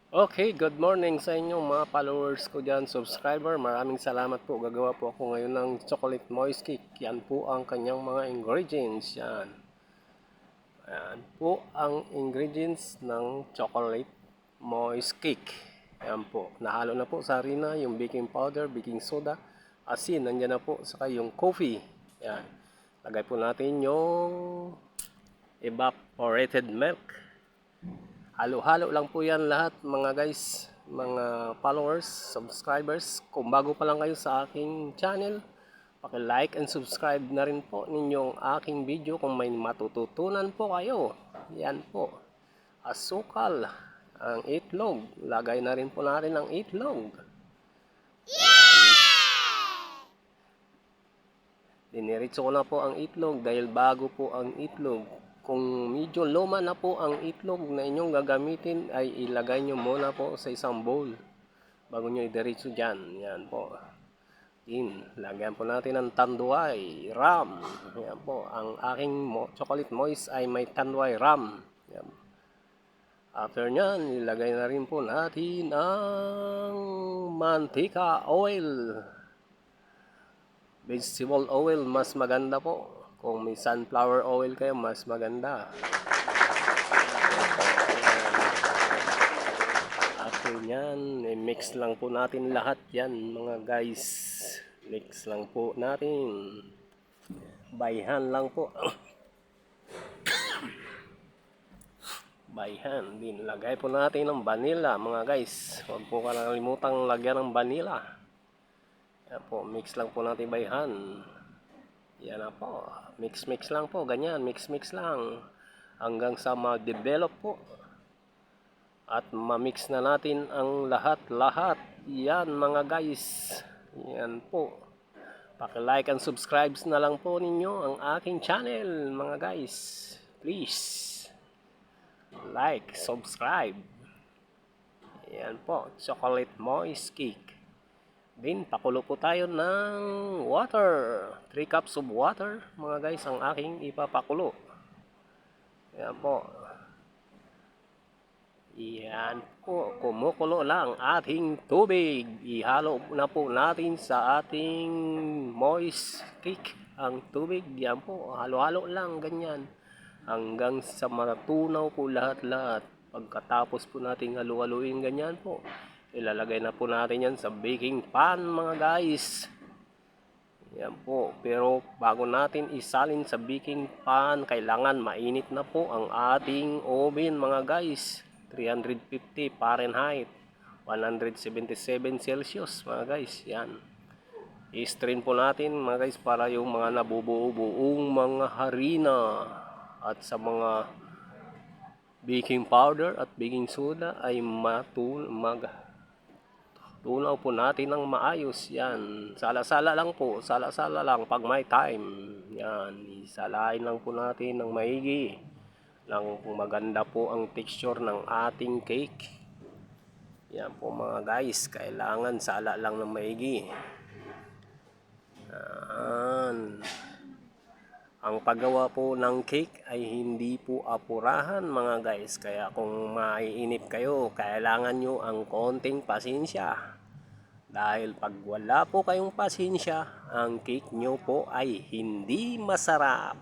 Okay, good morning sa inyong mga followers ko dyan, subscriber. Maraming salamat po. Gagawa po ako ngayon ng chocolate moist cake. Yan po ang kanyang mga ingredients. Yan. Yan po ang ingredients ng chocolate moist cake. Yan po. Nahalo na po sa harina, yung baking powder, baking soda, asin. Nandiyan na po. Saka yung coffee. Yan. Lagay po natin yung evaporated milk. Halo-halo lang po yan lahat mga guys, mga followers, subscribers. Kung bago pa lang kayo sa aking channel, paki-like and subscribe na rin po ninyong aking video kung may matututunan po kayo. Yan po. Asukal, ang itlog. Lagay na rin po natin ang itlog. Diniritso ko na po ang itlog dahil bago po ang itlog. Kung medyo luma na po ang itlog na inyong gagamitin ay ilagay nyo muna po sa isang bowl bago nyo idiretso dyan. Yan po. Lagyan po natin ng tanduay, ram. Yan po. Ang aking chocolate moist ay may tanduay ram. Yan. After nyan, ilagay na rin po natin ang mantika oil. Vegetable oil, mas maganda po. Kung may sunflower oil kayo, mas maganda. After nyan, mix lang po natin lahat yan mga guys. Mix lang po natin. By hand lang po. By hand. Din, lagay po natin ng vanilla mga guys. Huwag po kalimutan lagyan ng vanilla. Yan po, mix lang po natin by hand. Yan na po. Mix lang po. Ganyan, mix lang. Hanggang sa ma-develop po. At ma-mix na natin ang lahat-lahat. Yan mga guys. Yan po. Paki-like and subscribe na lang po ninyo ang aking channel mga guys. Please. Like, subscribe. Yan po. Chocolate moist cake. Then, pakulo po tayo ng water. 3 cups of water, mga guys, ang aking ipapakulo. Yan po. Yan po. Kumukulo lang ating tubig. Ihalo na po natin sa ating moist cake ang tubig. Yan po. Halo-halo lang, ganyan. Hanggang sa matunaw po lahat-lahat. Pagkatapos po nating halu-haluin, ganyan po. Ilalagay na po natin yan sa baking pan mga guys. Yan po. Pero bago natin isalin sa baking pan, kailangan mainit na po ang ating oven mga guys. 350 Fahrenheit, 177 Celsius mga guys. Yan. I-strain po natin mga guys para yung mga nabubuo-buong mga harina at sa mga baking powder at baking soda ay tunaw po natin ng maayos. Yan. Sala-sala lang po. Sala-sala lang pag may time. Yan. Isalain lang po natin ng maigi. Lang maganda po ang texture ng ating cake. Yan po mga guys. Kailangan sala lang ng maigi. Yan. Ang paggawa po ng cake ay hindi po apurahan mga guys. Kaya kung maiinip kayo, kailangan nyo ang konting pasensya. Dahil pag wala po kayong pasensya, ang cake nyo po ay hindi masarap.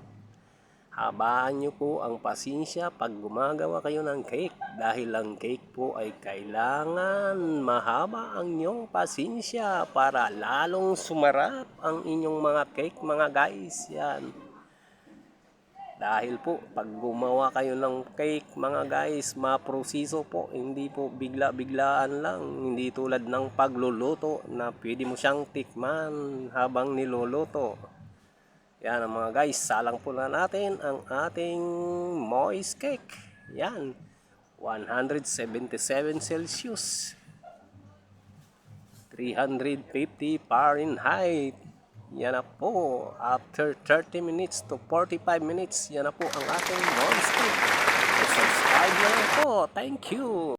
Habaan nyo po ang pasensya pag gumagawa kayo ng cake. Dahil ang cake po ay kailangan mahaba ang inyong pasensya para lalong sumarap ang inyong mga cake mga guys. Yan. Dahil po, pag gumawa kayo ng cake mga guys, maproseso po, hindi po bigla-biglaan lang. Hindi tulad ng pagluluto na pwede mo siyang tikman habang niluluto. Yan ang mga guys, salang po na natin ang ating moist cake. Yan, 177 Celsius, 350 Fahrenheit. Yan na po. After 30 minutes to 45 minutes, yan na po ang ating moist cake. Subscribe na lang po. Thank you.